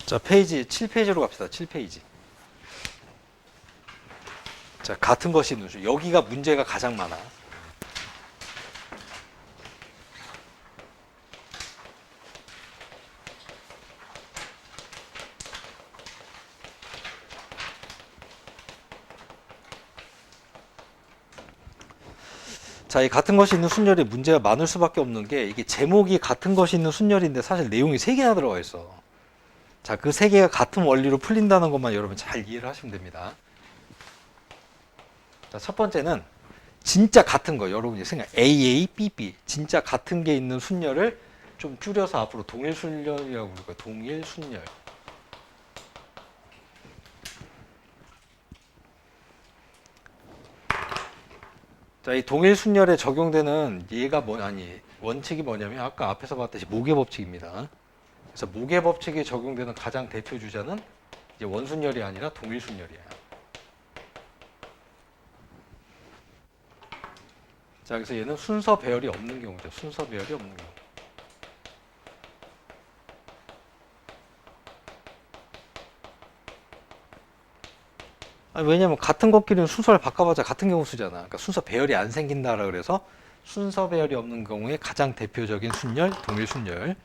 자, 페이지 7페이지로 갑시다. 7페이지. 자, 같은 것이 있는 수. 여기가 문제가 가장 많아. 자, 이 같은 것이 있는 순열이 문제가 많을 수밖에 없는 게 이게 제목이 같은 것이 있는 순열인데 사실 내용이 3개나 들어가 있어. 자, 그 3개가 같은 원리로 풀린다는 것만 여러분 잘 이해를 하시면 됩니다. 자, 첫 번째는 진짜 같은 거. 여러분이 생각 AA, BB 진짜 같은 게 있는 순열을 좀 줄여서 앞으로 동일 순열이라고 부를 거예요. 동일 순열. 자, 이 동일 순열에 적용되는 얘가 원칙이 뭐냐면 아까 앞에서 봤듯이 모계 법칙입니다. 그래서 모계 법칙에 적용되는 가장 대표 주자는 이제 원순열이 아니라 동일 순열이야. 자, 그래서 얘는 순서 배열이 없는 경우죠. 순서 배열이 없는 경우. 아니, 왜냐면 같은 것끼리는 순서를 바꿔봤자 같은 경우 수잖아. 그러니까 순서 배열이 안 생긴다라 그래서 순서 배열이 없는 경우에 가장 대표적인 순열, 동일 순열.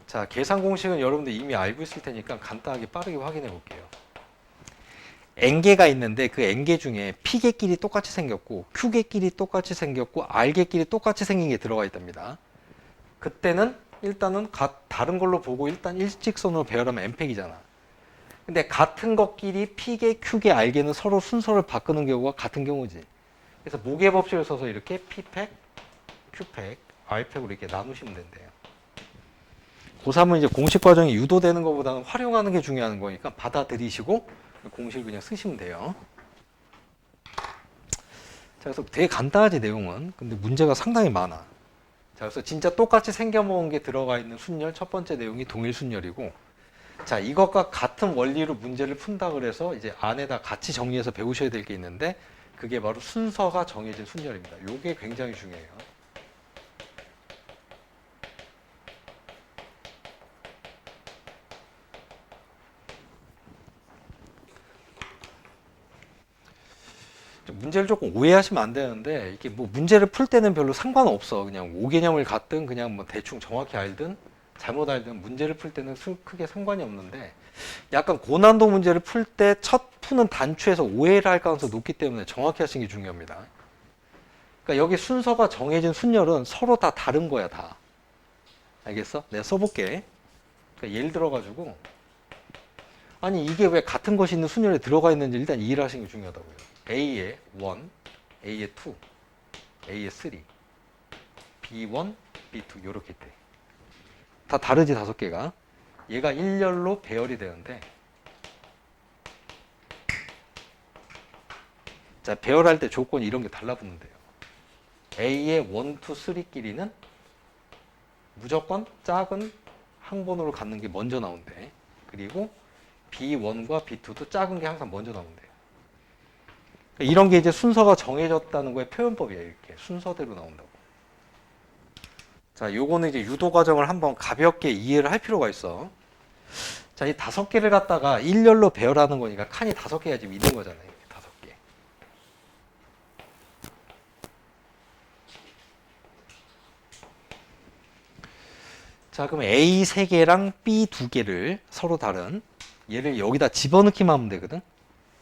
자, 계산 공식은 여러분들 이미 알고 있을 테니까 간단하게 빠르게 확인해 볼게요. n개가 있는데 그 n개 중에 p개끼리 똑같이 생겼고 q개끼리 똑같이 생겼고 r개끼리 똑같이 생긴 게 들어가 있답니다. 그때는 일단은 다른 걸로 보고 일단 일직선으로 배열하면 n팩이잖아. 근데 같은 것끼리 p개, q개, r개는 서로 순서를 바꾸는 경우가 같은 경우지. 그래서 모계 법칙을 써서 이렇게 p팩, q팩, r팩으로 이렇게 나누시면 된대요. 고3은 이제 공식 과정이 유도되는 것보다는 활용하는 게 중요한 거니까 받아들이시고 공식을 그냥 쓰시면 돼요. 자, 그래서 되게 간단하지 내용은. 근데 문제가 상당히 많아. 자, 그래서 진짜 똑같이 생겨먹은 게 들어가 있는 순열 첫 번째 내용이 동일 순열이고, 자, 이것과 같은 원리로 문제를 푼다 그래서 이제 안에다 같이 정리해서 배우셔야 될 게 있는데 그게 바로 순서가 정해진 순열입니다. 이게 굉장히 중요해요. 문제를 조금 오해하시면 안 되는데 이게 뭐 문제를 풀 때는 별로 상관없어. 그냥 5개념을 갖든 그냥 뭐 대충 정확히 알든 잘못 알든 문제를 풀 때는 크게 상관이 없는데 약간 고난도 문제를 풀 때 첫 푸는 단추에서 오해를 할 가능성이 높기 때문에 정확히 하시는 게 중요합니다. 그러니까 여기 순서가 정해진 순열은 서로 다 다른 거야, 다. 알겠어? 내가 써볼게. 그러니까 예를 들어가지고 아니 이게 왜 같은 것이 있는 순열에 들어가 있는지 일단 이해를 하시는 게 중요하다고요. A에 1, A에 2, A에 3, B1, B2 이렇게 돼. 다 다르지 5개가. 얘가 일렬로 배열이 되는데 자, 배열할 때 조건이 이런 게 달라붙는데요. A의 1, 2, 3끼리는 무조건 작은 항번호를 갖는 게 먼저 나온대. 그리고 B1과 B2도 작은 게 항상 먼저 나온대요. 이런 게 이제 순서가 정해졌다는 거의 표현법이에요. 이렇게 순서대로 나온다고. 자, 요거는 이제 유도 과정을 한번 가볍게 이해를 할 필요가 있어. 자, 이 5개를 갖다가 일렬로 배열하는 거니까 칸이 5개가 지금 있는 거잖아요. 이렇게 5개. 자, 그럼 A 3개랑 B 2개를 서로 다른 얘를 여기다 집어넣기만 하면 되거든.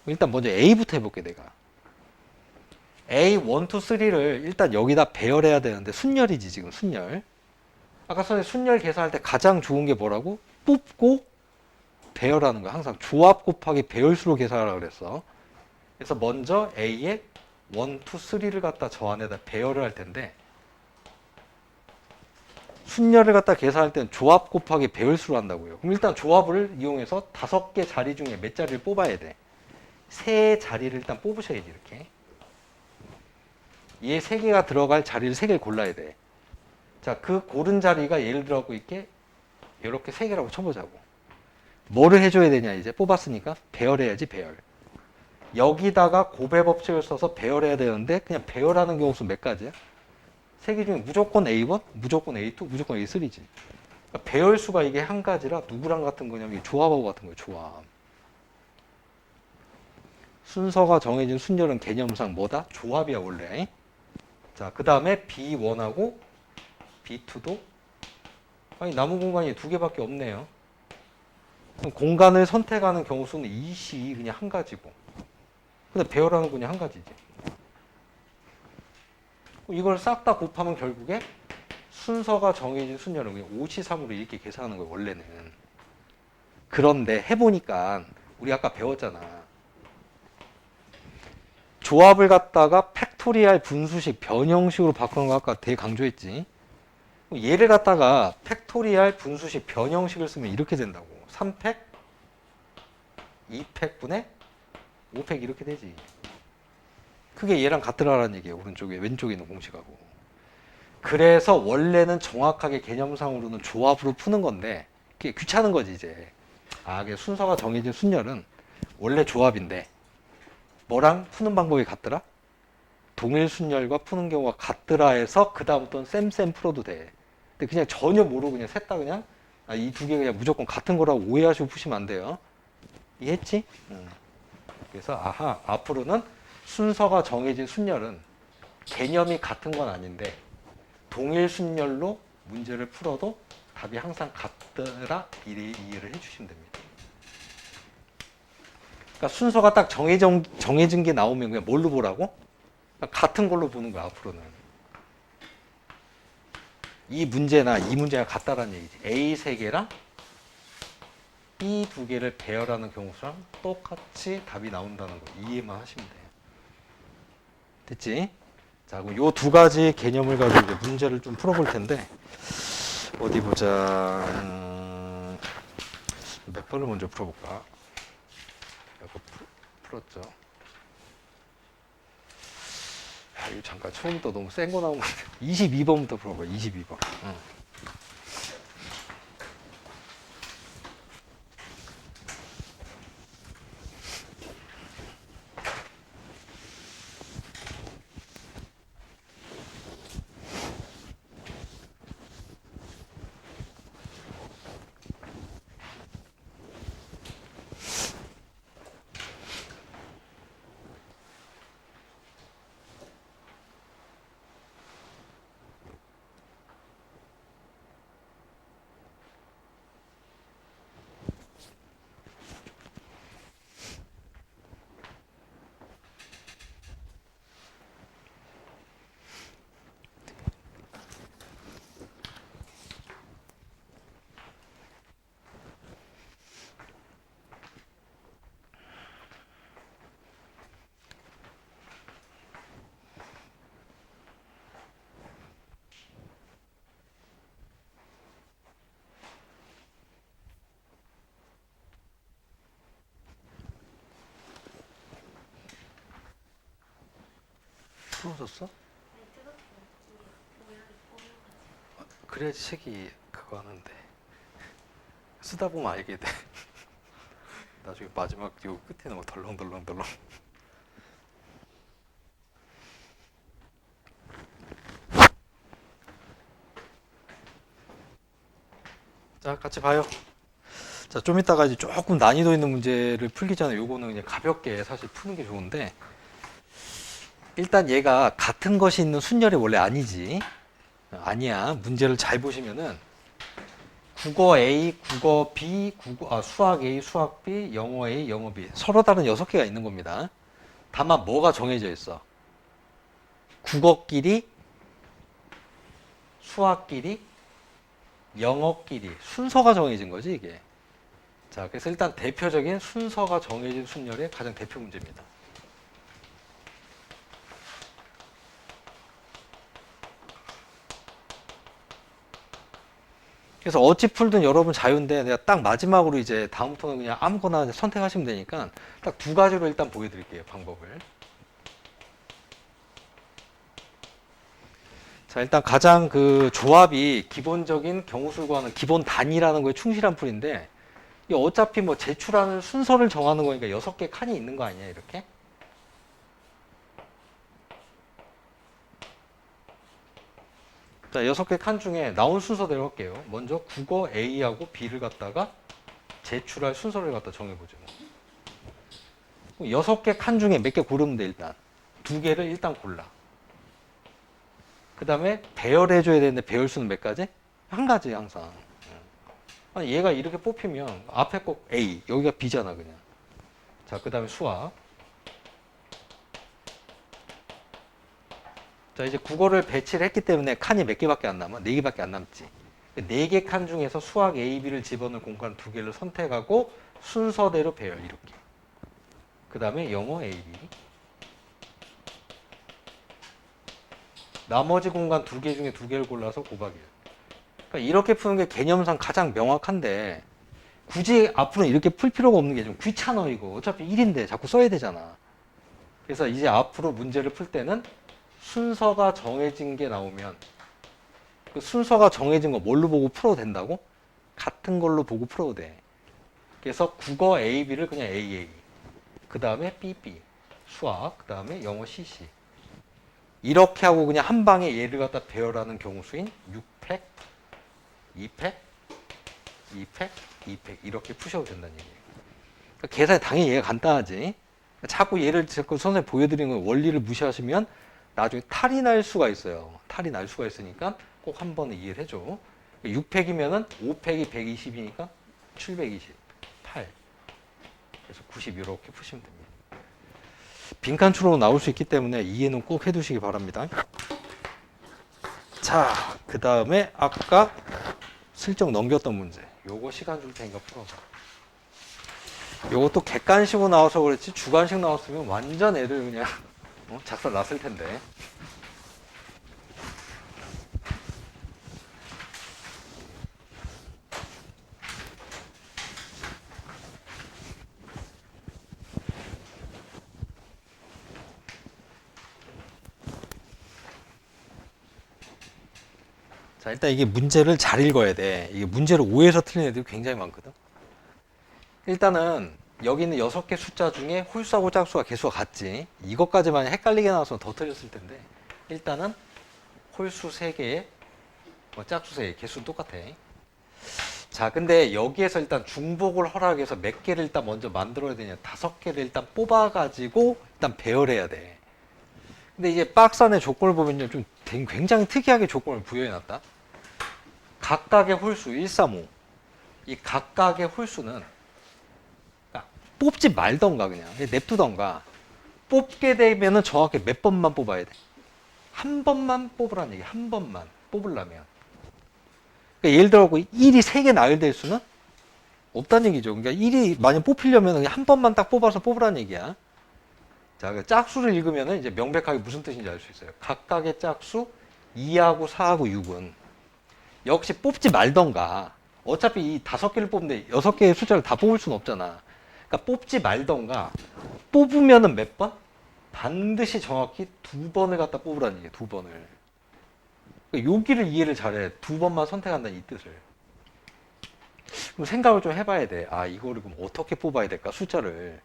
일단 먼저 A부터 해볼게 내가. A 1, 2, 3를 일단 여기다 배열해야 되는데 순열이지 지금 순열. 아까 전에 순열 계산할 때 가장 좋은 게 뭐라고? 뽑고 배열하는 거야. 항상 조합 곱하기 배열수로 계산하라고 그랬어. 그래서 먼저 A에 1, 2, 3를 갖다 저 안에다 배열을 할 텐데 순열을 갖다 계산할 때는 조합 곱하기 배열수로 한다고요. 그럼 일단 조합을 이용해서 5개 자리 중에 몇 자리를 뽑아야 돼? 3자리를 일단 뽑으셔야지 이렇게. 얘 3개가 들어갈 자리를 3개를 골라야 돼. 자, 그 고른 자리가 예를 들어 갖고 이렇게 이렇게 3개라고 쳐보자고. 뭐를 해줘야 되냐 이제 뽑았으니까 배열해야지 배열. 여기다가 고배 법칙을 써서 배열해야 되는데 그냥 배열하는 경우 수 몇 가지야? 3개 중에 무조건 A1, 무조건 A2, 무조건 A3지. 그러니까 배열수가 이게 한 가지라 누구랑 같은 거냐면 이게 조합하고 같은 거예요. 조합. 순서가 정해진 순열은 개념상 뭐다? 조합이야 원래. 자, 그 다음에 B1하고 B2도 아니 남은 공간이 두 개밖에 없네요. 그럼 공간을 선택하는 경우 수는 이시 그냥 한 가지고. 근데 배열하는 거 그냥 한 가지지. 이걸 싹 다 곱하면 결국에 순서가 정해진 순열은 그냥 5C3으로 이렇게 계산하는 거예요, 원래는. 그런데 해보니까 우리 아까 배웠잖아. 조합을 갖다가 팩토리알 분수식 변형식으로 바꾸는 거 아까 되게 강조했지. 얘를 갖다가 팩토리알 분수식 변형식을 쓰면 이렇게 된다고. 3팩, 2팩분의 5팩 이렇게 되지. 그게 얘랑 같더라라는 얘기예요. 오른쪽에 왼쪽에 있는 공식하고. 그래서 원래는 정확하게 개념상으로는 조합으로 푸는 건데 그게 귀찮은 거지 이제. 아, 그게 순서가 정해진 순열은 원래 조합인데 뭐랑 푸는 방법이 같더라? 동일 순열과 푸는 경우가 같더라 해서 그 다음부터는 쌤 풀어도 돼. 근데 그냥 전혀 모르고 그냥 셋 다 그냥 이 두 개 그냥 무조건 같은 거라고 오해하시고 푸시면 안 돼요. 이해했지? 그래서 아하, 앞으로는 순서가 정해진 순열은 개념이 같은 건 아닌데 동일 순열로 문제를 풀어도 답이 항상 같더라 이해를 해주시면 됩니다. 그러니까 순서가 딱 정해진 게 나오면 그냥 뭘로 보라고? 그러니까 같은 걸로 보는 거야 앞으로는. 이 문제나 이 문제가 같다라는 얘기지. A 3개랑 B 2개를 배열하는 경우랑 똑같이 답이 나온다는 거 이해만 하시면 돼요. 됐지? 자, 그럼 요 두 가지 개념을 가지고 이제 문제를 좀 풀어볼 텐데 어디 보자. 몇 번을 먼저 풀어볼까? 이거 풀었죠. 이거 잠깐 처음부터 너무 센 거 나온 것 같아. 22번부터 풀어봐. 22번. 풀어줬어? 그래야지 책이 그거 하는데 쓰다 보면 알게 돼. 나중에 마지막 요 끝에는 막 덜렁덜렁. 자, 같이 봐요. 자, 좀 이따가 이제 조금 난이도 있는 문제를 풀기 전에 요거는 그냥 가볍게 사실 푸는 게 좋은데 일단 얘가 같은 것이 있는 순열이 원래 아니지. 아니야. 문제를 잘 보시면은 국어 A, 국어 B, 수학 A, 수학 B, 영어 A, 영어 B 서로 다른 6개가 있는 겁니다. 다만 뭐가 정해져 있어? 국어끼리, 수학끼리, 영어끼리 순서가 정해진 거지 이게. 자, 그래서 일단 대표적인 순서가 정해진 순열의 가장 대표 문제입니다. 그래서 어찌 풀든 여러분 자유인데 내가 딱 마지막으로 이제 다음부터는 그냥 아무거나 선택하시면 되니까 딱 두 가지로 일단 보여드릴게요, 방법을. 자, 일단 가장 그 조합이 기본적인 경우술과는 기본 단위라는 거에 충실한 풀인데 이 어차피 뭐 제출하는 순서를 정하는 거니까 6개 칸이 있는 거 아니야, 이렇게? 자, 6개 칸 중에 나온 순서대로 할게요. 먼저 국어 A하고 B를 갖다가 제출할 순서를 갖다 정해보죠. 6개 칸 중에 몇 개 고르면 돼, 일단. 2개를 일단 골라. 그 다음에 배열해줘야 되는데 배열 수는 몇 가지? 한 가지, 항상. 아니, 얘가 이렇게 뽑히면 앞에 꼭 A, 여기가 B잖아, 그냥. 자, 그 다음에 수학. 자, 이제 국어를 배치를 했기 때문에 칸이 몇 개밖에 안 남아? 4개밖에 안 남지. 4개 칸 중에서 수학 A, B를 집어넣을 공간 2개를 선택하고 순서대로 배열, 이렇게. 그 다음에 영어 A, B. 나머지 공간 2개 중에 2개를 골라서 곱하기 1. 그러니까 이렇게 푸는 게 개념상 가장 명확한데 굳이 앞으로는 이렇게 풀 필요가 없는 게 좀 귀찮아, 이거. 어차피 1인데 자꾸 써야 되잖아. 그래서 이제 앞으로 문제를 풀 때는 순서가 정해진 게 나오면 그 순서가 정해진 거 뭘로 보고 풀어도 된다고? 같은 걸로 보고 풀어도 돼. 그래서 국어 A, B를 그냥 AA. 그 다음에 BB. 수학. 그 다음에 영어 CC. 이렇게 하고 그냥 한 방에 얘를 갖다 배열하는 경우 수인 6팩, 2팩, 2팩, 2팩 이렇게 푸셔도 된다는 얘기예요. 그러니까 계산이 당연히 얘가 간단하지. 자꾸 얘를 자꾸 선생님 보여드리는 거 원리를 무시하시면 나중에 탈이 날 수가 있어요. 탈이 날 수가 있으니까 꼭 한 번에 이해를 해줘. 6팩이면은 5팩이 120이니까 728. 그래서 90 이렇게 푸시면 됩니다. 빈칸 추론으로 나올 수 있기 때문에 이해는 꼭 해두시기 바랍니다. 자, 그 다음에 아까 슬쩍 넘겼던 문제. 요거 시간 줄 테니까 풀어봐. 요것도 객관식으로 나와서 그렇지 주관식 나왔으면 완전 애들 그냥 작살 났을 텐데. 자, 일단 이게 문제를 잘 읽어야 돼. 이게 문제를 오해해서 틀린 애들이 굉장히 많거든. 일단은 여기 있는 6개 숫자 중에 홀수하고 짝수가 개수가 같지. 이것까지만 헷갈리게 나와서 더 틀렸을 텐데 일단은 홀수 3개에 짝수 3개, 개수는 똑같아. 자, 근데 여기에서 일단 중복을 허락해서 몇 개를 일단 먼저 만들어야 되냐. 5개를 일단 뽑아가지고 일단 배열해야 돼. 근데 이제 박스 안에 조건을 보면요. 좀 굉장히 특이하게 조건을 부여해놨다. 각각의 홀수 1, 3, 5. 이 각각의 홀수는 뽑지 말던가 그냥 냅두던가 뽑게 되면은 정확히 몇 번만 뽑아야 돼. 한 번만 뽑으라는 얘기. 한 번만 뽑으려면. 그러니까 예를 들어 1이 3개 나열될 수는 없다는 얘기죠. 그러니까 1이 만약 뽑히려면 그냥 한 번만 딱 뽑아서 뽑으라는 얘기야. 자, 그 짝수를 읽으면 이제 명백하게 무슨 뜻인지 알 수 있어요. 각각의 짝수 2하고 4하고 6은 역시 뽑지 말던가. 어차피 이 5개를 뽑는데 6개의 숫자를 다 뽑을 수는 없잖아. 그러니까 뽑지 말던가. 뽑으면은 몇 번? 반드시 정확히 2번을 갖다 뽑으라는 얘기예요. 2번을. 그러니까 여기를 이해를 잘해. 2번만 선택한다는 이 뜻을. 그럼 생각을 좀 해봐야 돼. 아, 이거를 그럼 어떻게 뽑아야 될까? 숫자를.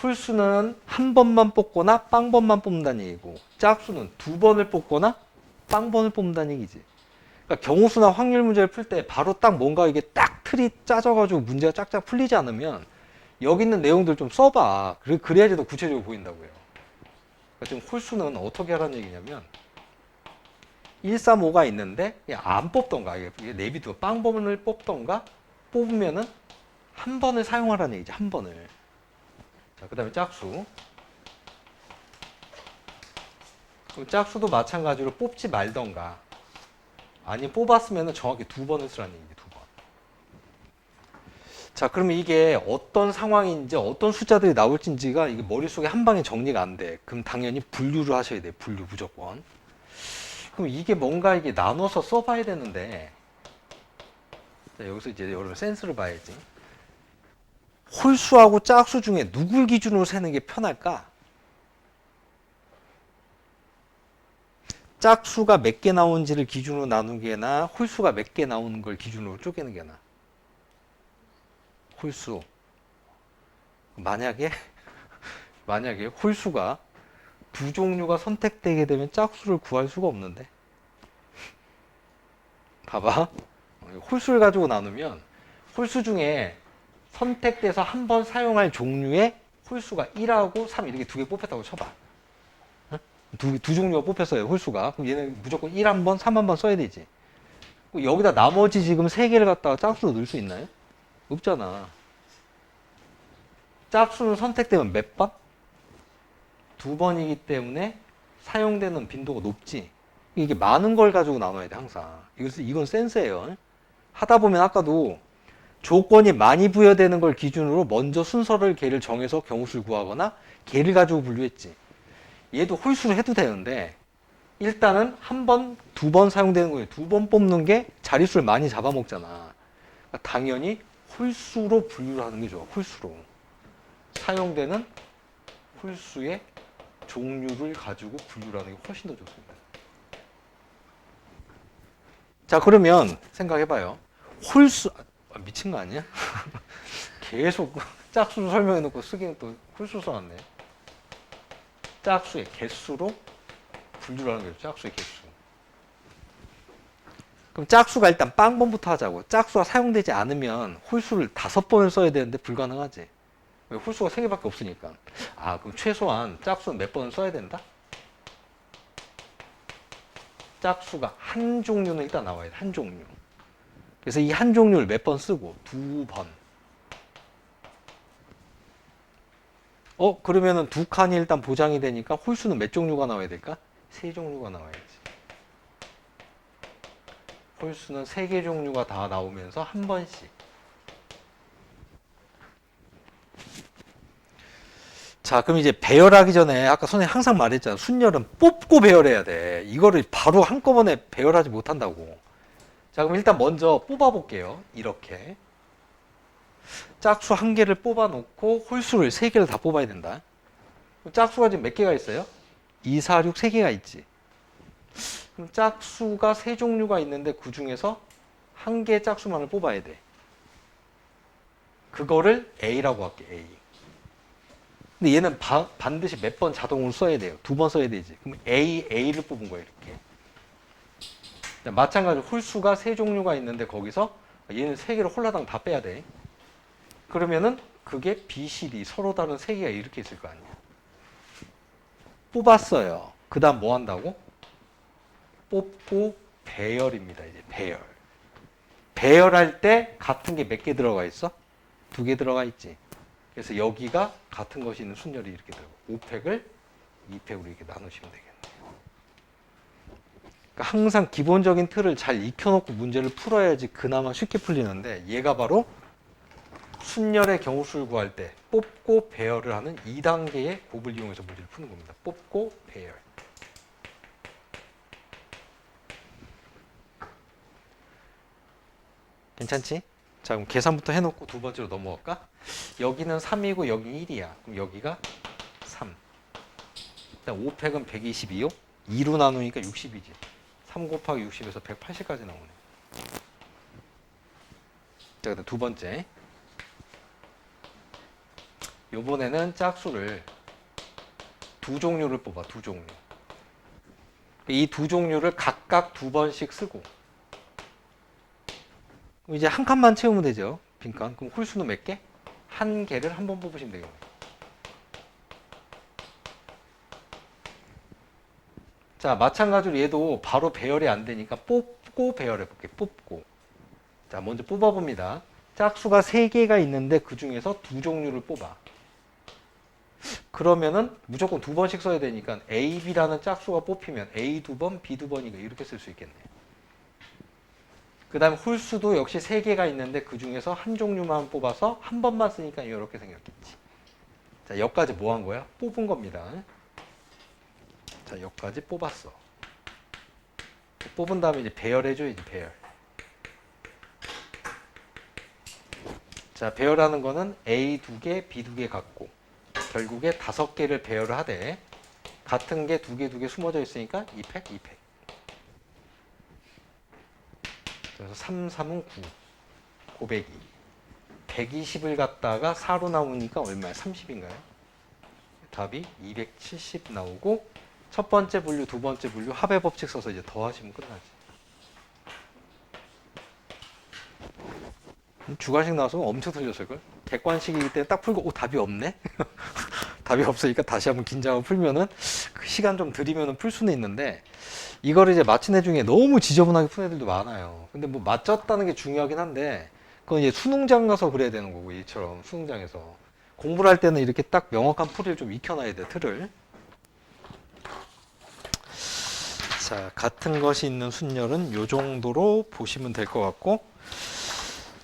홀수는 한 번만 뽑거나 빵번만 뽑는다는 얘기고 짝수는 2번을 뽑거나 빵번을 뽑는다는 얘기지. 그러니까 경우수나 확률 문제를 풀 때 바로 딱 뭔가 이게 딱 틀이 짜져가지고 문제가 짝짝 풀리지 않으면 여기 있는 내용들 좀 써봐. 그래야지 더 구체적으로 보인다고요. 그러니까 지금 홀수는 어떻게 하라는 얘기냐면 1, 3, 5가 있는데 그냥 안 뽑던가 이게 내비두고 빵번을 뽑던가 뽑으면은 한 번을 사용하라는 얘기지. 한 번을. 자, 그 다음에 짝수. 그럼 짝수도 마찬가지로 뽑지 말던가 아니 뽑았으면 정확히 2번을 쓰라는 얘기지. 2번. 자, 그러면 이게 어떤 상황인지 어떤 숫자들이 나올지가 이게 머릿속에 한 방에 정리가 안 돼. 그럼 당연히 분류를 하셔야 돼. 분류 무조건. 그럼 이게 뭔가 이게 나눠서 써봐야 되는데 자, 여기서 이제 여러분 센스를 봐야지. 홀수하고 짝수 중에 누굴 기준으로 세는 게 편할까? 짝수가 몇 개 나온지를 기준으로 나누는 게 나아? 홀수가 몇 개 나오는 걸 기준으로 쪼개는 게 나아? 홀수. 만약에 홀수가 두 종류가 선택되게 되면 짝수를 구할 수가 없는데 봐봐. 홀수를 가지고 나누면 홀수 중에 선택돼서 한 번 사용할 종류의 홀수가 1하고 3 이렇게 두 개 뽑혔다고 쳐봐. 두 종류가 뽑혔어요, 홀수가. 그럼 얘는 무조건 1 한 번, 3 한 번 써야 되지. 여기다 나머지 지금 세 개를 갖다가 짝수로 넣을 수 있나요? 없잖아. 짝수는 선택되면 몇 번? 두 번이기 때문에 사용되는 빈도가 높지. 이게 많은 걸 가지고 나눠야 돼, 항상. 이건 센스예요. 하다 보면 아까도 조건이 많이 부여되는 걸 기준으로 먼저 순서를 개를 정해서 경우수를 구하거나 개를 가지고 분류했지. 얘도 홀수로 해도 되는데 일단은 한 번, 두 번 사용되는 거예요. 두 번 뽑는 게 자릿수를 많이 잡아먹잖아. 그러니까 당연히 홀수로 분류를 하는 게 좋아. 홀수로. 사용되는 홀수의 종류를 가지고 분류를 하는 게 훨씬 더 좋습니다. 자, 그러면 생각해봐요. 홀수, 미친 거 아니야? 계속 짝수로 설명해놓고 쓰기는 또 홀수 써놨네. 짝수의 개수로 분류를 하는 거죠. 짝수의 개수. 그럼 짝수가 일단 빵번부터 하자고. 짝수가 사용되지 않으면 홀수를 5번을 써야 되는데 불가능하지. 왜? 홀수가 3개밖에 없으니까. 아, 그럼 최소한 짝수는 몇 번을 써야 된다? 짝수가 한 종류는 일단 나와야 돼. 한 종류. 그래서 이 한 종류를 몇 번 쓰고? 2번. 그러면은 2칸이 일단 보장이 되니까 홀수는 몇 종류가 나와야 될까? 3종류가 나와야지. 홀수는 3개 종류가 다 나오면서 한 번씩. 자, 그럼 이제 배열하기 전에 아까 선생님 항상 말했잖아. 순열은 뽑고 배열해야 돼. 이거를 바로 한꺼번에 배열하지 못한다고. 자, 그럼 일단 먼저 뽑아볼게요. 이렇게. 짝수 한 개를 뽑아놓고 홀수를 3개를 다 뽑아야 된다. 짝수가 지금 몇 개가 있어요? 2, 4, 6, 3개가 있지. 그럼 짝수가 3종류가 있는데 그 중에서 한 개의 짝수만을 뽑아야 돼. 그거를 A라고 할게, A. 근데 얘는 반드시 몇 번 자동으로 써야 돼요. 2번 써야 되지. 그럼 A를 뽑은 거예요, 이렇게. 마찬가지로 홀수가 3종류가 있는데 거기서 얘는 3개를 홀라당 다 빼야 돼. 그러면은 그게 B, C, D 서로 다른 3개가 이렇게 있을 거 아니야. 뽑았어요. 그 다음 뭐 한다고? 뽑고 배열입니다. 이제 배열. 배열할 때 같은 게 몇 개 들어가 있어? 2개 들어가 있지. 그래서 여기가 같은 것이 있는 순열이 이렇게 들어가. 5팩을 2팩으로 이렇게 나누시면 되겠네요. 그러니까 항상 기본적인 틀을 잘 익혀놓고 문제를 풀어야지 그나마 쉽게 풀리는데 얘가 바로 순열의 경우수를 구할 때 뽑고 배열을 하는 2단계의 곱을 이용해서 문제를 푸는 겁니다. 뽑고 배열. 괜찮지? 자, 그럼 계산부터 해놓고 두 번째로 넘어갈까? 여기는 3이고 여기 1이야. 그럼 여기가 3. 일단 5팩은 122요? 2로 나누니까 60이지. 3 곱하기 60에서 180까지 나오네. 자, 그다음 두 번째. 요번에는 짝수를 두 종류를 뽑아, 두 종류. 이 두 종류를 각각 2번씩 쓰고 이제 한 칸만 채우면 되죠. 빈칸. 그럼 홀수는 몇 개? 한 개를 한 번 뽑으시면 되겠네요. 자, 마찬가지로 얘도 바로 배열이 안 되니까 뽑고 배열해 볼게요. 뽑고. 자, 먼저 뽑아봅니다. 짝수가 3개가 있는데 그 중에서 두 종류를 뽑아. 그러면은 무조건 2번씩 써야 되니까 A, B라는 짝수가 뽑히면 A 2번, B 2번이니까 이렇게 쓸 수 있겠네요. 그 다음에 홀수도 역시 3개가 있는데 그 중에서 한 종류만 뽑아서 한 번만 쓰니까 이렇게 생겼겠지. 자, 여기까지 뭐 한 거야? 뽑은 겁니다. 자, 여기까지 뽑았어. 뽑은 다음에 이제 배열해줘야지, 배열. 자, 배열하는 거는 A 2개, B 2개 갖고 결국에 5개를 배열을 하되 같은 게 2개 숨어져 있으니까 2팩, 2팩. 그래서 3, 3은 9, 곱하기 120을 갖다가 4로 나오니까 얼마야? 30인가요? 답이 270 나오고 첫 번째 분류, 두 번째 분류 합의 법칙 써서 이제 더하시면 끝나지. 주관식 나와서 엄청 틀렸을걸? 객관식이기 때문에 딱 풀고 답이 없네? 답이 없으니까 다시 한번 긴장을 풀면은 그 시간 좀 들이면은 풀 수는 있는데 이거를 이제 맞힌 애 중에 너무 지저분하게 푼 애들도 많아요. 근데 뭐 맞췄다는 게 중요하긴 한데 그건 이제 수능장 가서 그래야 되는 거고 이처럼 수능장에서 공부를 할 때는 이렇게 딱 명확한 풀이를 좀 익혀놔야 돼, 틀을. 자, 같은 것이 있는 순열은 요 정도로 보시면 될 것 같고,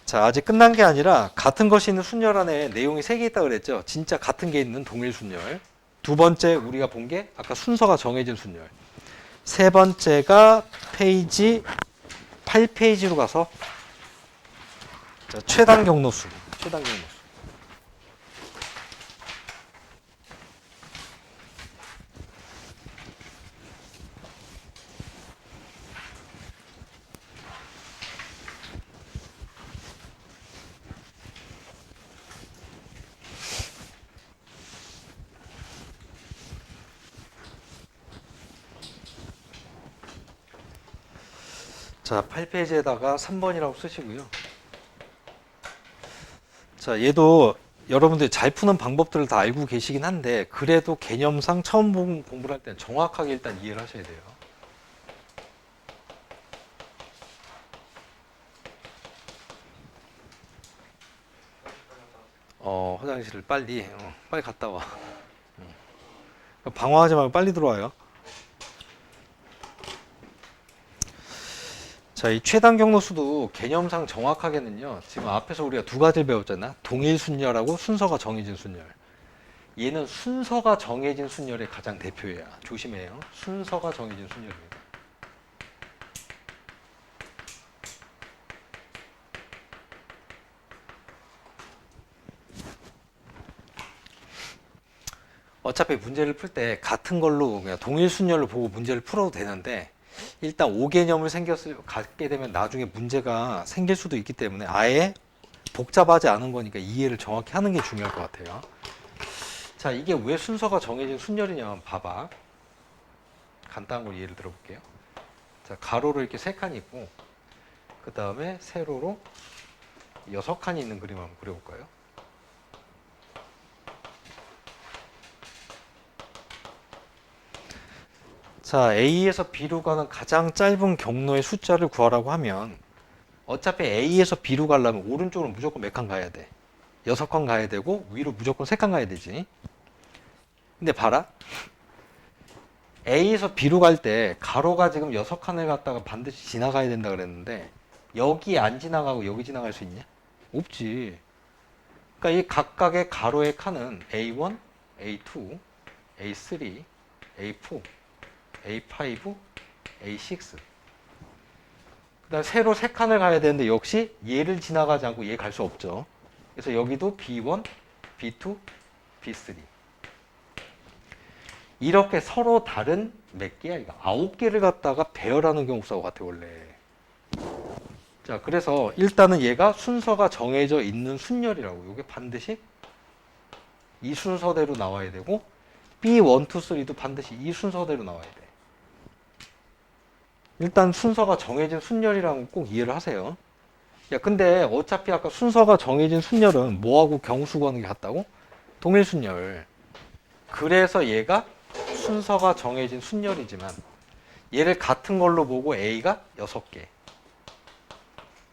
자, 아직 끝난 게 아니라 같은 것이 있는 순열 안에 내용이 3개 있다고 그랬죠. 진짜 같은 게 있는 동일 순열. 두 번째 우리가 본 게 아까 순서가 정해진 순열. 세 번째가 페이지 8페이지로 가서 자, 최단 경로수. 최단 경로수. 자, 8페이지에다가 3번이라고 쓰시고요. 자, 얘도 여러분들이 잘 푸는 방법들을 다 알고 계시긴 한데 그래도 개념상 처음 공부를 할 때는 정확하게 일단 이해를 하셔야 돼요. 화장실을 빨리 갔다 와. 방황하지 말고 빨리 들어와요. 자, 이 최단 경로수도 개념상 정확하게는요. 지금 앞에서 우리가 두 가지를 배웠잖아. 동일 순열하고 순서가 정해진 순열. 얘는 순서가 정해진 순열의 가장 대표예요. 조심해요. 순서가 정해진 순열입니다. 어차피 문제를 풀 때 같은 걸로 그냥 동일 순열로 보고 문제를 풀어도 되는데 일단 5개념을 갖게 되면 나중에 문제가 생길 수도 있기 때문에 아예 복잡하지 않은 거니까 이해를 정확히 하는 게 중요할 것 같아요. 자, 이게 왜 순서가 정해진 순열이냐면 봐봐. 간단한 걸 예를 들어볼게요. 자, 가로로 이렇게 3칸이 있고 그 다음에 세로로 6칸이 있는 그림 한번 그려볼까요? 자, A에서 B로 가는 가장 짧은 경로의 숫자를 구하라고 하면 어차피 A에서 B로 가려면 오른쪽으로 무조건 몇 칸 가야 돼? 6칸 가야 되고 위로 무조건 3칸 가야 되지. 근데 봐라. A에서 B로 갈 때 가로가 지금 6칸을 갔다가 반드시 지나가야 된다 그랬는데 여기 안 지나가고 여기 지나갈 수 있냐? 없지. 그러니까 이 각각의 가로의 칸은 A1, A2, A3, A4, A5, A6. 그다음 세로 3칸을 가야 되는데 역시 얘를 지나가지 않고 얘 갈 수 없죠. 그래서 여기도 B1, B2, B3. 이렇게 서로 다른 몇 개야? 이거 9개를 갖다가 배열하는 경우가 같아 원래. 자, 그래서 일단은 얘가 순서가 정해져 있는 순열이라고. 이게 반드시 이 순서대로 나와야 되고 B1, 2, 3도 반드시 이 순서대로 나와야 돼. 일단 순서가 정해진 순열이라는 거 꼭 이해를 하세요. 야, 근데 어차피 아까 순서가 정해진 순열은 뭐하고 경수 구하는 게 같다고? 동일 순열. 그래서 얘가 순서가 정해진 순열이지만 얘를 같은 걸로 보고 A가 6개,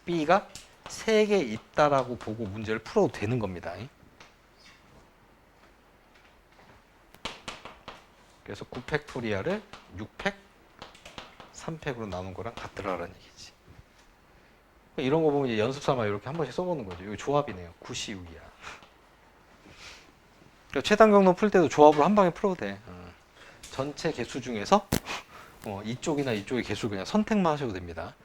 B가 3개 있다라고 보고 문제를 풀어도 되는 겁니다. 그래서 9팩토리아를 6팩, 3팩으로 나눈 거랑 같더라라는 얘기지. 이런 거 보면 이제 연습 삼아 이렇게 한 번씩 써보는 거죠. 이거 조합이네요. 9시우이야. 그러니까 최단 경로 풀 때도 조합으로 한 방에 풀어도 돼. 전체 개수 중에서 이쪽이나 이쪽의 개수 그냥 선택만 하셔도 됩니다.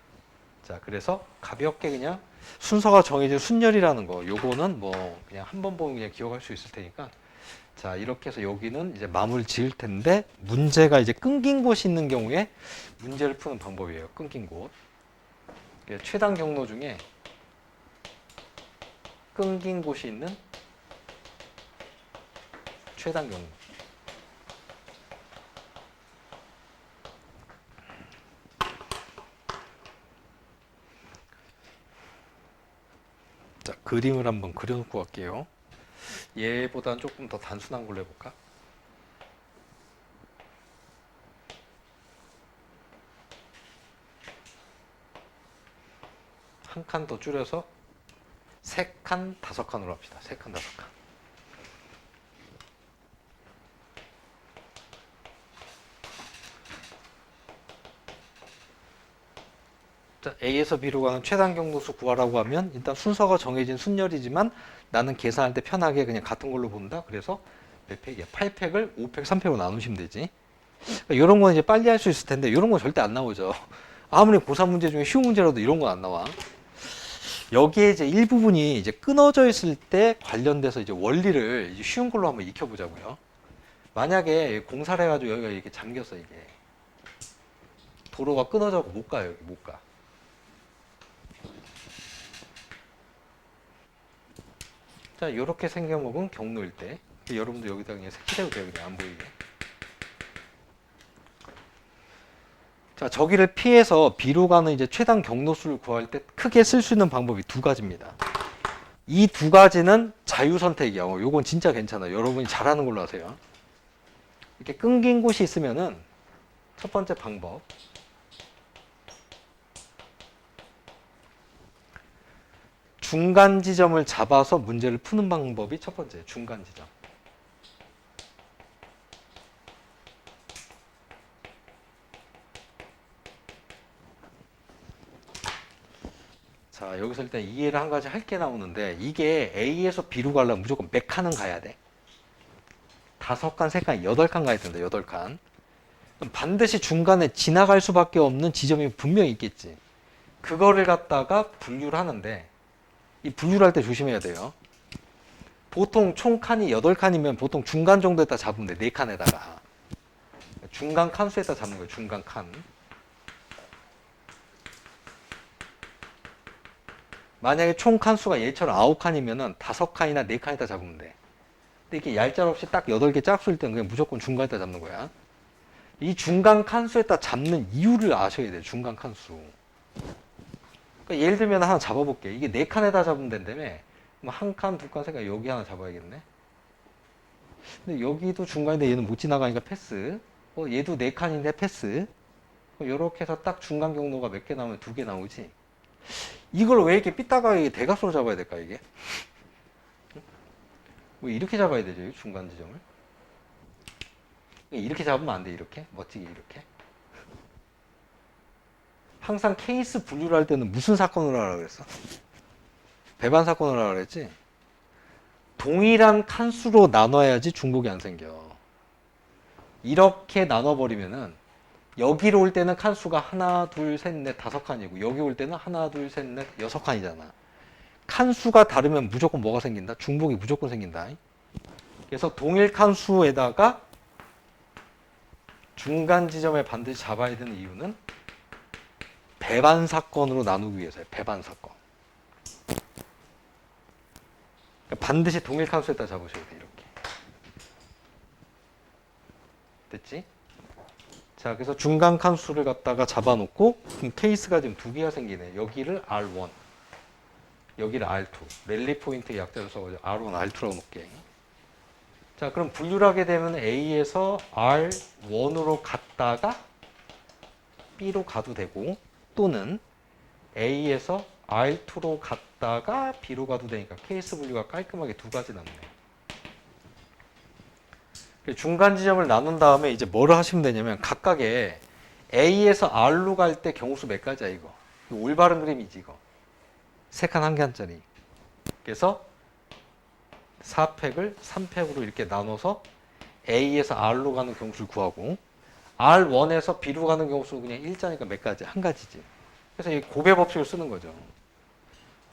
자, 그래서 가볍게 그냥 순서가 정해진 순열이라는 거, 요거는 뭐 그냥 한 번 보면 그냥 기억할 수 있을 테니까. 자, 이렇게 해서 여기는 이제 마무리 지을 텐데 문제가 이제 끊긴 곳이 있는 경우에 문제를 푸는 방법이에요. 끊긴 곳. 최단 경로 중에 끊긴 곳이 있는 최단 경로. 그림을 한번 그려놓고 갈게요. 얘보다는 조금 더 단순한 걸로 해볼까? 한 칸 더 줄여서 3칸, 5칸으로 합시다. 3칸, 5칸. 자, A에서 B로 가는 최단 경로수 구하라고 하면 일단 순서가 정해진 순열이지만 나는 계산할 때 편하게 그냥 같은 걸로 본다. 그래서 몇 팩이야? 8팩을 5팩, 3팩으로 나누시면 되지. 그러니까 이런 건 이제 빨리 할 수 있을 텐데 이런 건 절대 안 나오죠. 아무리 고3 문제 중에 쉬운 문제라도 이런 건 안 나와. 여기에 이제 일부분이 이제 끊어져 있을 때 관련돼서 이제 원리를 이제 쉬운 걸로 한번 익혀보자고요. 만약에 공사를 해가지고 여기가 이렇게 잠겼어, 이게. 도로가 끊어져서 못 가요, 여기 못 가. 자, 이렇게 생겨먹은 경로일 때 여러분들 여기다 그냥 색칠해도 돼요, 그냥 안 보이게. 자, 저기를 피해서 B로 가는 이제 최단 경로수를 구할 때 크게 쓸 수 있는 방법이 두 가지입니다. 이 두 가지는 자유선택이야. 요건 진짜 괜찮아요. 여러분이 잘하는 걸로 하세요. 이렇게 끊긴 곳이 있으면은 첫 번째 방법. 중간 지점을 잡아서 문제를 푸는 방법이 첫 번째, 중간 지점. 자, 여기서 일단 이해를 한 가지 할 게 나오는데 이게 A에서 B로 가려면 무조건 몇 칸은 가야 돼? 5칸, 3칸, 8칸 가야 된다. 8칸. 그럼 반드시 중간에 지나갈 수밖에 없는 지점이 분명히 있겠지. 그거를 갖다가 분류를 하는데 이 분류를 할 때 조심해야 돼요. 보통 총 칸이 8칸이면 보통 중간 정도에다 잡으면 돼. 4칸에다가. 중간 칸수에다 잡는 거예요. 중간 칸. 만약에 총 칸수가 얘처럼 9칸이면은 5칸이나 4칸에다 잡으면 돼. 근데 이렇게 얄짤없이 딱 8개 짝수일 때는 그냥 무조건 중간에다 잡는 거야. 이 중간 칸수에다 잡는 이유를 아셔야 돼요. 중간 칸수. 그러니까 예를 들면 하나 잡아볼게. 이게 4칸에다 잡으면 된다며. 그럼 1칸, 2칸, 3칸 여기 하나 잡아야겠네. 근데 여기도 중간인데 얘는 못 지나가니까 패스. 얘도 4칸인데 패스. 이렇게 해서 딱 중간 경로가 몇 개 나오면 2개 나오지. 이걸 왜 이렇게 삐딱하게 대각선으로 잡아야 될까, 이게? 왜 이렇게 잡아야 되죠, 이 중간 지점을? 이렇게 잡으면 안 돼, 이렇게? 멋지게 이렇게. 항상 케이스 분류를 할 때는 무슨 사건으로 하라고 그랬어? 배반 사건으로 하라고 그랬지? 동일한 칸수로 나눠야지 중복이 안 생겨. 이렇게 나눠버리면은 여기로 올 때는 칸수가 하나, 둘, 셋, 넷, 5칸이고 여기 올 때는 하나, 둘, 셋, 넷, 6칸이잖아. 칸수가 다르면 무조건 뭐가 생긴다? 중복이 무조건 생긴다. 그래서 동일 칸수에다가 중간 지점에 반드시 잡아야 되는 이유는 배반 사건으로 나누기 위해서예요. 배반 사건. 그러니까 반드시 동일 칸수에다 잡으셔야 돼. 이렇게. 됐지? 자, 그래서 중간 칸수를 갖다가 잡아놓고 그럼 케이스가 지금 2개가 생기네. 여기를 R1, 여기를 R2. 랠리 포인트 약자를 써가지고 R1, R2라고 놓을게. 자, 그럼 분류를 하게 되면 A에서 R1으로 갔다가 B로 가도 되고 또는 A에서 R2로 갔다가 B로 가도 되니까 케이스 분류가 깔끔하게 2가지 남네. 중간 지점을 나눈 다음에 이제 뭐를 하시면 되냐면 각각의 A에서 R로 갈 때 경우수 몇 가지야 이거. 올바른 그림이지 이거. 3칸 1칸짜리. 그래서 4팩을 3팩으로 이렇게 나눠서 A에서 R로 가는 경우수를 구하고 R1에서 B로 가는 경우수는 그냥 일자니까 몇 가지? 한 가지지. 그래서 이 고배 법칙을 쓰는 거죠.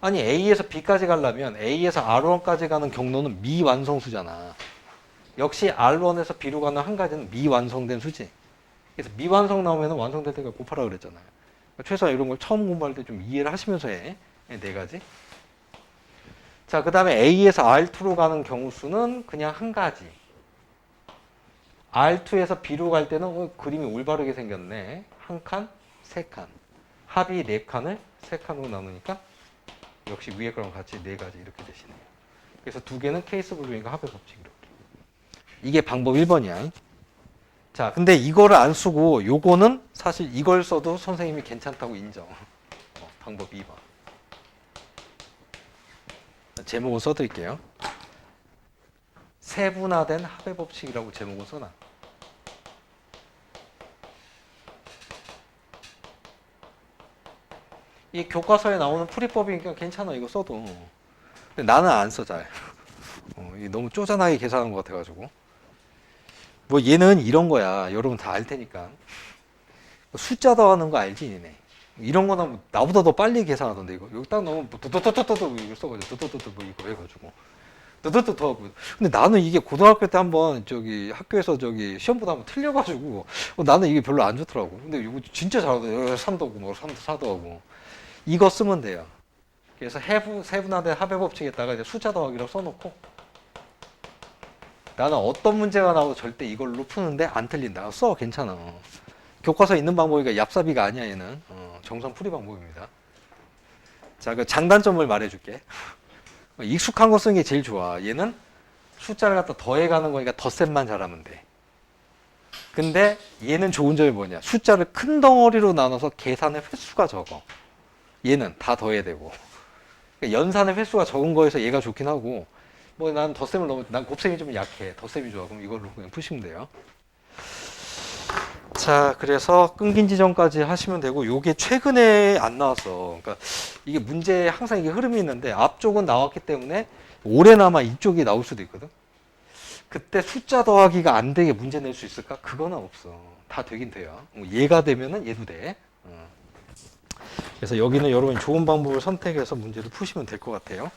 아니 A에서 B까지 가려면 A에서 R1까지 가는 경로는 미완성수잖아. 역시 R1에서 B로 가는 한 가지는 미완성된 수지. 그래서 미완성 나오면 완성될 때가 곱하라 그랬잖아요. 그러니까 최소한 이런 걸 처음 공부할 때 좀 이해를 하시면서 해. 4가지. 자, 그 다음에 A에서 R2로 가는 경우 수는 그냥 한 가지. R2에서 B로 갈 때는 그림이 올바르게 생겼네. 1칸, 3칸. 합이 4칸을 3칸으로 나누니까 역시 위에 거랑 같이 네 가지 이렇게 되시네요. 그래서 두 개는 케이스 분류인과 합의 법칙 이렇게. 이게 방법 1번이야. 자, 근데 이거를 안 쓰고 요거는 사실 이걸 써도 선생님이 괜찮다고 인정. 방법 2번. 제목은 써드릴게요. 세분화된 합의 법칙이라고 제목을 써놔. 이 교과서에 나오는 풀이법이니까 괜찮아. 이거 써도. 근데 나는 안 써 잘. 이게 너무 쪼잔하게 계산한 것 같아가지고. 뭐 얘는 이런 거야. 여러분 다 알 테니까. 숫자 더하는 거 알지, 얘네. 이런 거나 뭐 나보다 더 빨리 계산하던데 이거. 여기 딱 넣으면 도도도도도도 이걸 써가지고 도도도도 뭐 이거 해가지고 도도도 더하고. 근데 나는 이게 고등학교 때 한번 저기 학교에서 저기 시험 보다 한번 틀려가지고 나는 이게 별로 안 좋더라고. 근데 이거 진짜 잘하더라고. 3도 하고 뭐 3도 4도 하고. 이거 쓰면 돼요. 그래서 세분화된 합의 법칙에다가 이제 숫자 더하기라고 써놓고 나는 어떤 문제가 나와도 절대 이걸로 푸는데 안 틀린다. 써 괜찮아. 교과서에 있는 방법이니까 얍삽이가 아니야 얘는. 정성 풀이 방법입니다. 자, 그 장단점을 말해줄게. 익숙한 거 쓰는 게 제일 좋아. 얘는 숫자를 갖다 더해가는 거니까 덧셈만 잘하면 돼. 근데 얘는 좋은 점이 뭐냐? 숫자를 큰 덩어리로 나눠서 계산의 횟수가 적어. 얘는 다 더해야 되고. 그러니까 연산의 횟수가 적은 거에서 얘가 좋긴 하고, 뭐 난 덧셈을 너무, 난 곱셈이 좀 약해. 덧셈이 좋아. 그럼 이걸로 그냥 푸시면 돼요. 자, 그래서 끊긴 지점까지 하시면 되고, 요게 최근에 안 나왔어. 그러니까 이게 문제에 항상 이게 흐름이 있는데, 앞쪽은 나왔기 때문에 올해나마 이쪽이 나올 수도 있거든. 그때 숫자 더하기가 안 되게 문제 낼 수 있을까? 그거는 없어. 다 되긴 돼요. 얘가 되면은 얘도 돼. 그래서 여기는 여러분이 좋은 방법을 선택해서 문제를 푸시면 될 것 같아요.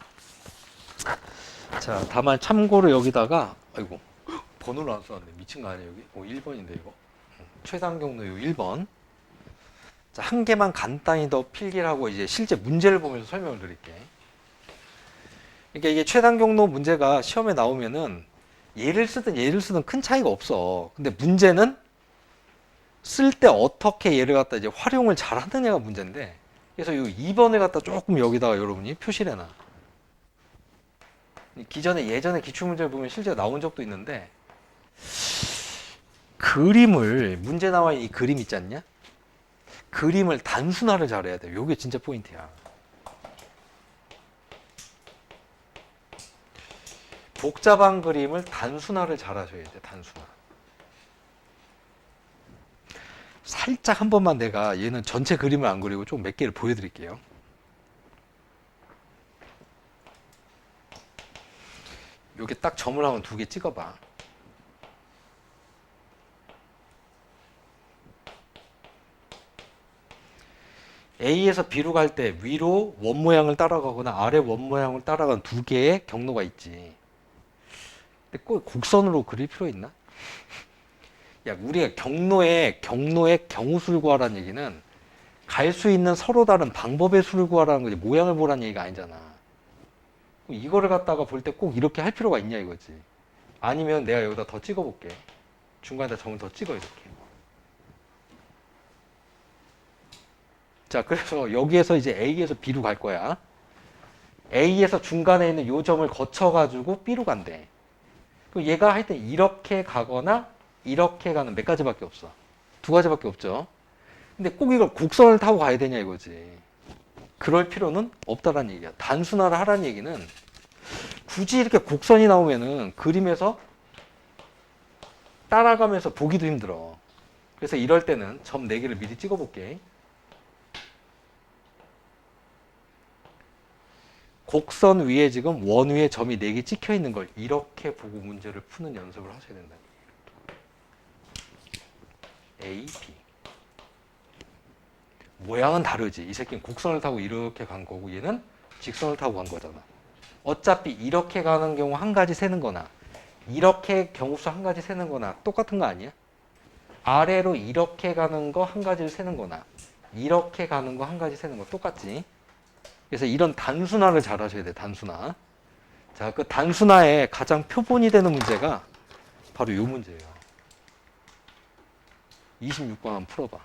자, 다만 참고로 여기다가, 아이고, 번호를 안 써놨네. 미친 거 아니야, 여기? 1번인데, 이거. 최단 경로요 1번. 자, 한 개만 간단히 더 필기를 하고 이제 실제 문제를 보면서 설명을 드릴게. 그러니까 이게 최단 경로 문제가 시험에 나오면은 얘를 쓰든 큰 차이가 없어. 근데 문제는 쓸 때 어떻게 얘를 갖다 이제 활용을 잘 하느냐가 문제인데, 그래서 이 2번을 갖다 조금 여기다가 여러분이 표시를 해놔. 예전에 기출문제를 보면 실제 나온 적도 있는데, 문제 나와 있는 이 그림 있지 않냐? 그림을 단순화를 잘해야 돼. 요게 진짜 포인트야. 복잡한 그림을 단순화를 잘 하셔야 돼. 단순화. 살짝 한 번만 내가 얘는 전체 그림을 안 그리고 좀 몇 개를 보여드릴게요. 요게 딱 점을 한번 2개 찍어봐. A에서 B로 갈 때 위로 원 모양을 따라가거나 아래 원 모양을 따라가는 2개의 경로가 있지. 근데 꼭 곡선으로 그릴 필요 있나? 야, 우리가 경로의 경우수를 구하라는 얘기는 갈 수 있는 서로 다른 방법의 수를 구하라는 거지, 모양을 보라는 얘기가 아니잖아. 이거를 갖다가 볼 때 꼭 이렇게 할 필요가 있냐 이거지. 아니면 내가 여기다 더 찍어볼게. 중간에다 점을 더 찍어 이렇게. 자, 그래서 여기에서 이제 A에서 B로 갈 거야. A에서 중간에 있는 요 점을 거쳐가지고 B로 간대. 그럼 얘가 하여튼 이렇게 가거나 이렇게 가는 몇 가지밖에 없어. 2가지밖에 없죠. 근데 꼭 이걸 곡선을 타고 가야 되냐 이거지. 그럴 필요는 없다라는 얘기야. 단순화를 하라는 얘기는 굳이 이렇게 곡선이 나오면은 그림에서 따라가면서 보기도 힘들어. 그래서 이럴 때는 점 4개를 미리 찍어볼게. 곡선 위에 지금 원 위에 점이 4개 찍혀 있는 걸 이렇게 보고 문제를 푸는 연습을 하셔야 된다. A, B. 모양은 다르지. 이 새끼는 곡선을 타고 이렇게 간 거고 얘는 직선을 타고 간 거잖아. 어차피 이렇게 가는 경우 한 가지 세는 거나 이렇게 경우수 한 가지 세는 거나 똑같은 거 아니야? 아래로 이렇게 가는 거 한 가지를 세는 거나 이렇게 가는 거 한 가지 세는 거 똑같지? 그래서 이런 단순화를 잘 하셔야 돼. 단순화. 자, 그 단순화의 가장 표본이 되는 문제가 바로 이 문제예요. 26번 한번 풀어봐.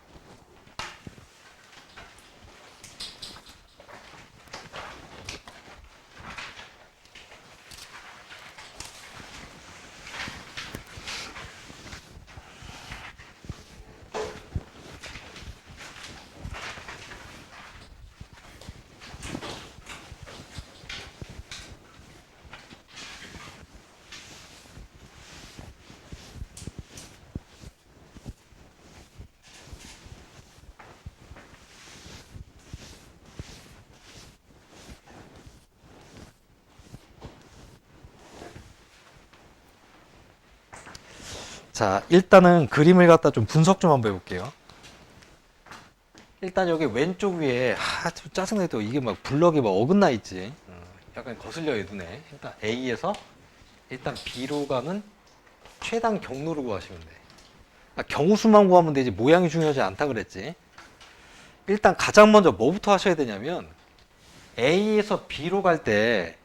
자, 일단은 그림을 갖다 좀 분석 좀 한번 해볼게요. 일단 여기 왼쪽 위에 좀 짜증내도 이게 막 블럭이 막 어긋나 있지. 약간 거슬려요 눈에. 일단 A에서 일단 B로 가는 최단 경로를 구하시면 돼. 경우수만 구하면 되지 모양이 중요하지 않다 그랬지. 일단 가장 먼저 뭐부터 하셔야 되냐면 A에서 B로 갈 때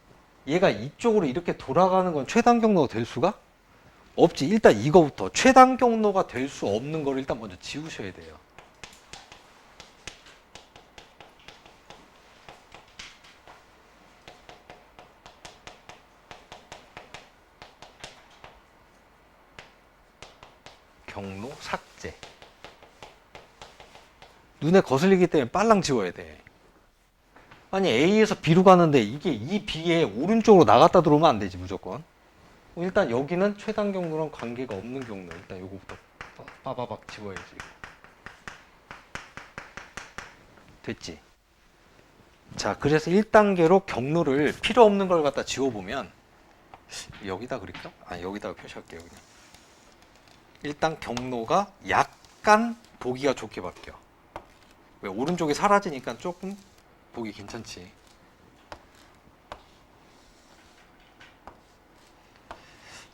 얘가 이쪽으로 이렇게 돌아가는 건 최단 경로가 될 수가 없지. 일단 이거부터 최단 경로가 될 수 없는 거를 일단 먼저 지우셔야 돼요. 경로 삭제. 눈에 거슬리기 때문에 빨랑 지워야 돼. 아니 A에서 B로 가는데 이게 이 B의 오른쪽으로 나갔다 들어오면 안 되지 무조건. 일단 여기는 최단 경로랑 관계가 없는 경로. 일단 요거부터 빠바박 지워야지. 됐지? 자, 그래서 1단계로 경로를 필요 없는 걸 갖다 지워보면 여기다 그릴까? 아니 여기다가 표시할게요 그냥. 일단 경로가 약간 보기가 좋게 바뀌어. 왜? 오른쪽이 사라지니까 조금 보기 괜찮지.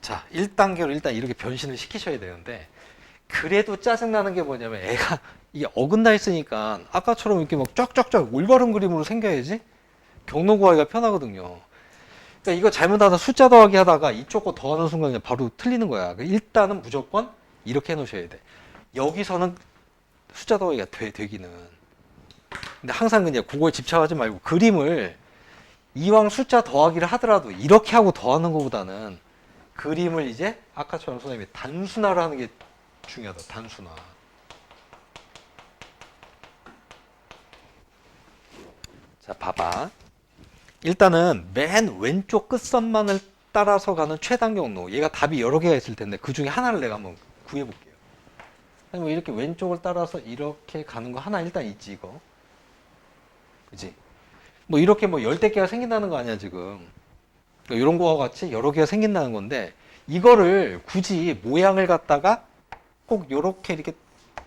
자, 1단계로 일단 이렇게 변신을 시키셔야 되는데 그래도 짜증나는 게 뭐냐면 애가 이게 어긋나 있으니까 아까처럼 이렇게 막 쫙쫙쫙 올바른 그림으로 생겨야지 경로 구하기가 편하거든요. 그러니까 이거 잘못하다 숫자 더하기 하다가 이쪽 거 더하는 순간 그냥 바로 틀리는 거야. 일단은 무조건 이렇게 해놓으셔야 돼. 여기서는 숫자 더하기가 되기는. 근데 항상 그냥 그거에 집착하지 말고 그림을 이왕 숫자 더하기를 하더라도 이렇게 하고 더하는 것보다는 그림을 이제 아까처럼 선생님이 단순화를 하는 게 중요하다. 단순화. 자, 봐봐. 일단은 맨 왼쪽 끝선만을 따라서 가는 최단 경로. 얘가 답이 여러 개가 있을 텐데 그 중에 하나를 내가 한번 구해볼게요. 아니 뭐 이렇게 왼쪽을 따라서 이렇게 가는 거 하나 일단 있지 이거. 그지? 뭐 이렇게 뭐 열댓 개가 생긴다는 거 아니야 지금. 그러니까 이런 거와 같이 여러 개가 생긴다는 건데 이거를 굳이 모양을 갖다가 꼭 이렇게 이렇게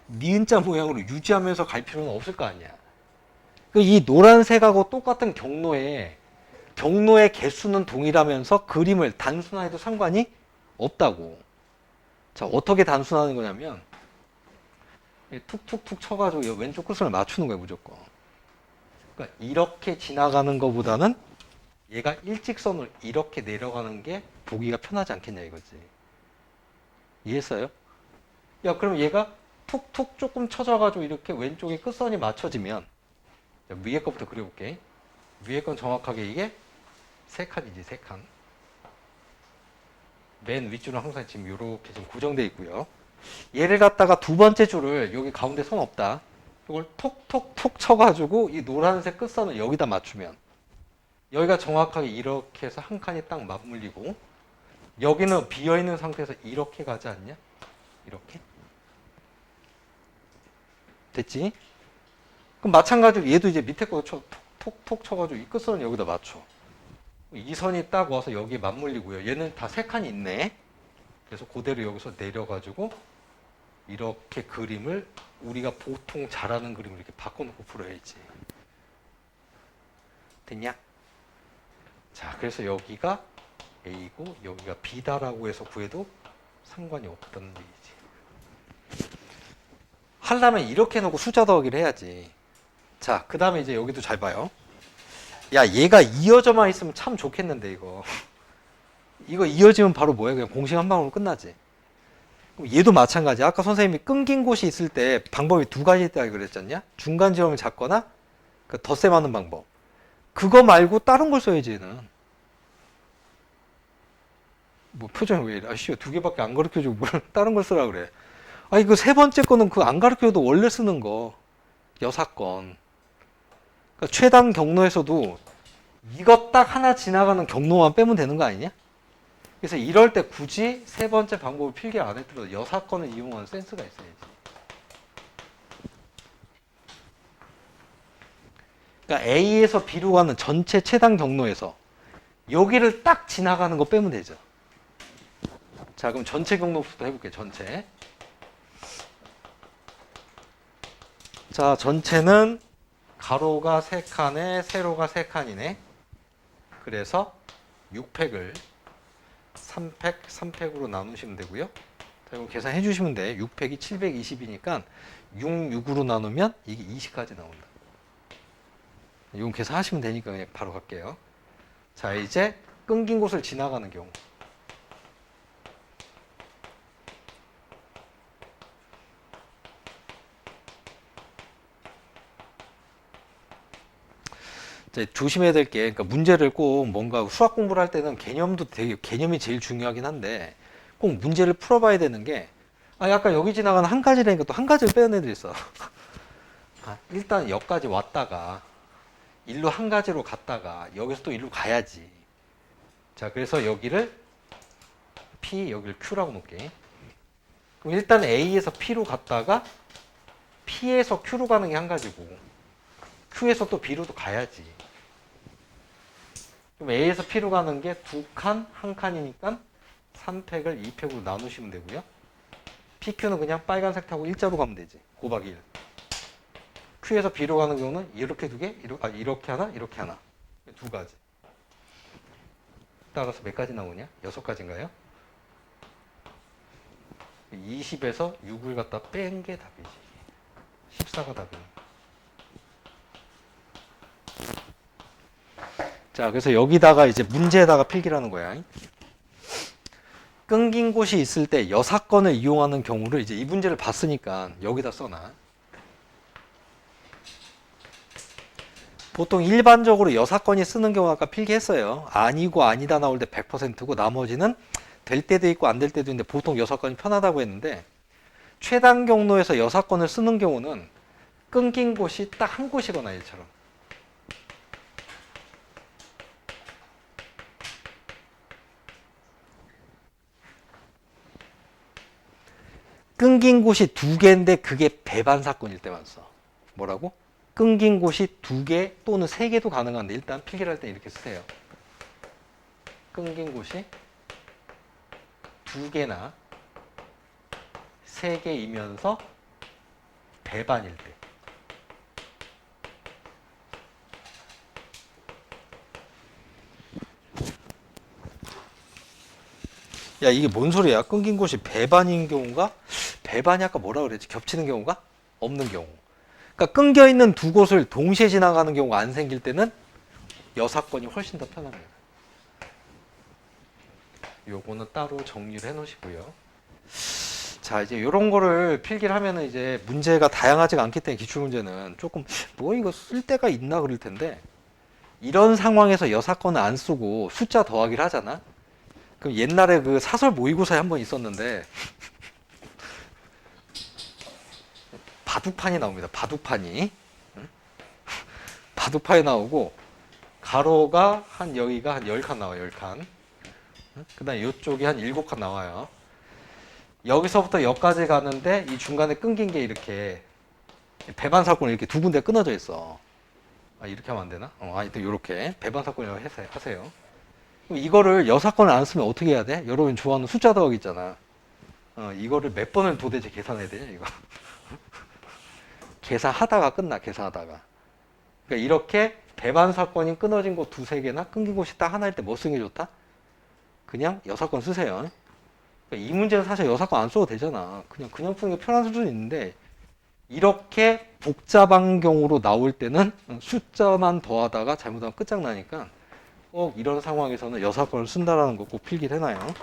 니은자 모양으로 유지하면서 갈 필요는 없을 거 아니야. 이 노란색하고 똑같은 경로의 개수는 동일하면서 그림을 단순화해도 상관이 없다고. 자, 어떻게 단순화하는 거냐면 툭툭툭 쳐가지고 왼쪽 끝을 맞추는 거야 무조건. 그러니까 이렇게 지나가는 것보다는 얘가 일직선으로 이렇게 내려가는 게 보기가 편하지 않겠냐 이거지. 이해했어요? 야, 그럼 얘가 툭툭 조금 쳐져가지고 이렇게 왼쪽에 끝선이 맞춰지면 위에 거부터 그려볼게. 위에 건 정확하게 이게 세 칸이지, 세 칸. 맨 윗줄은 항상 지금 이렇게 지금 고정되어 있고요. 얘를 갖다가 두 번째 줄을 여기 가운데 선 없다. 이걸 톡톡톡 쳐가지고 이 노란색 끝선을 여기다 맞추면 여기가 정확하게 이렇게 해서 한 칸이 딱 맞물리고 여기는 비어있는 상태에서 이렇게 가지 않냐? 이렇게. 됐지? 그럼 마찬가지로 얘도 이제 밑에 거 톡톡 쳐가지고 이 끝선은 여기다 맞춰. 이 선이 딱 와서 여기에 맞물리고요. 얘는 다 세 칸이 있네. 그래서 그대로 여기서 내려가지고 이렇게 그림을 우리가 보통 잘하는 그림을 이렇게 바꿔놓고 풀어야지. 됐냐? 자, 그래서 여기가 A고 여기가 B다라고 해서 구해도 상관이 없다는 얘기지. 하려면 이렇게 해놓고 숫자 더하기를 해야지. 자, 그 다음에 이제 여기도 잘 봐요. 야, 얘가 이어져만 있으면 참 좋겠는데 이거. 이거 이어지면 바로 뭐야? 그냥 공식 한 방으로 끝나지. 그럼 얘도 마찬가지야. 아까 선생님이 끊긴 곳이 있을 때 방법이 두 가지 있다고 그랬잖냐? 중간 지점을 잡거나 그 덧셈 하는 방법. 그거 말고 다른 걸 써야지 얘는. 뭐 표정이 왜 이래? 아씨, 두 개밖에 안 가르쳐주고 뭘 다른 걸 쓰라 그래. 아니 그 세 번째 거는 그 안 가르쳐도 원래 쓰는 거. 여사건. 그러니까 최단 경로에서도 이거 딱 하나 지나가는 경로만 빼면 되는 거 아니냐? 그래서 이럴 때 굳이 세 번째 방법을 필기 안 했더라도 여사건을 이용하는 센스가 있어야지. 그러니까 A에서 B로 가는 전체 최단 경로에서 여기를 딱 지나가는 거 빼면 되죠. 자, 그럼 전체 경로부터 해볼게요. 전체. 자, 전체는 가로가 3칸에 세로가 3칸이네. 그래서 6팩을 3팩, 3팩으로 나누시면 되고요. 자, 이거 계산해 주시면 돼. 6팩이 720이니까 6, 6으로 나누면 이게 20까지 나온다. 이건 계산하시면 되니까 그냥 바로 갈게요. 자, 이제 끊긴 곳을 지나가는 경우. 이제 조심해야 될 게, 그러니까 문제를 꼭 뭔가 수학 공부를 할 때는 개념이 제일 중요하긴 한데, 꼭 문제를 풀어봐야 되는 게, 약간 여기 지나가는 한 가지라니까 또 한 가지를 빼는 애들이 있어. 일단 여기까지 왔다가, 일로 한 가지로 갔다가, 여기서 또 일로 가야지. 자, 그래서 여기를 P, 여기를 Q라고 놓을게. 그럼 일단 A에서 P로 갔다가, P에서 Q로 가는 게 한 가지고, Q에서 또 B로도 가야지. 그럼 A에서 P로 가는 게 2칸, 1칸이니까 3팩을 2팩으로 나누시면 되고요. PQ는 그냥 빨간색 타고 일자로 가면 되지. 곱하기 1. Q에서 B로 가는 경우는 이렇게 두 개, 이렇게 하나, 이렇게 하나. 두 가지. 따라서 몇 가지 나오냐? 6가지인가요? 20에서 6을 갖다 뺀 게 답이지. 14가 답이야. 자, 그래서 여기다가 이제 문제에다가 필기를 하는 거야. 끊긴 곳이 있을 때 여사건을 이용하는 경우를 이제 이 문제를 봤으니까 여기다 써놔. 보통 일반적으로 여사건이 쓰는 경우 아까 필기했어요. 아니고 아니다 나올 때 100%고 나머지는 될 때도 있고 안 될 때도 있는데 보통 여사건이 편하다고 했는데 최단 경로에서 여사건을 쓰는 경우는 끊긴 곳이 딱 한 곳이거나 얘처럼. 끊긴 곳이 2개인데 그게 배반 사건일 때만 써. 뭐라고? 끊긴 곳이 2개 또는 3개도 가능한데 일단 필기를 할 때 이렇게 쓰세요. 끊긴 곳이 2개나 3개이면서 배반일 때. 야, 이게 뭔 소리야? 끊긴 곳이 배반인 경우가, 배반이 아까 뭐라 그랬지? 겹치는 경우가 없는 경우. 그러니까 끊겨 있는 두 곳을 동시에 지나가는 경우가 안 생길 때는 여사건이 훨씬 더 편합니다. 요거는 따로 정리를 해 놓으시고요. 자, 이제 이런 거를 필기를 하면은 이제 문제가 다양하지가 않기 때문에 기출문제는 조금 뭐 이거 쓸 데가 있나 그럴 텐데 이런 상황에서 여사건을 안 쓰고 숫자 더하기를 하잖아. 그럼 옛날에 그 사설 모의고사에 한 번 있었는데 바둑판이 나옵니다. 바둑판이. 바둑판이 나오고 가로가 한 여기가 한 10칸 나와요. 10칸. 그 다음에 이쪽이 한 7칸 나와요. 여기서부터 여기까지 가는데 이 중간에 끊긴 게 이렇게 배반 사건이 이렇게 두 군데 끊어져 있어. 이렇게 하면 안 되나? 아니 또 이렇게 배반 사건이라고 하세요. 그럼 이거를 여사건을 안 쓰면 어떻게 해야 돼? 여러분 좋아하는 숫자 더하기 있잖아. 이거를 몇 번을 도대체 계산해야 되냐 이거. 계산하다가 끝나. 계산하다가. 그러니까 이렇게 배반 사건이 끊어진 곳 2-3개나 끊긴 곳이 딱 하나일 때 뭐 쓰는 게 좋다? 그냥 여사건 쓰세요. 그러니까 이 문제는 사실 여사건 안 써도 되잖아. 그냥 푸는 게 편한 수준이 있는데 이렇게 복잡한 경우로 나올 때는 숫자만 더하다가 잘못하면 끝장나니까 꼭 이런 상황에서는 여사건을 쓴다라는 거 꼭 필기를 해놔요.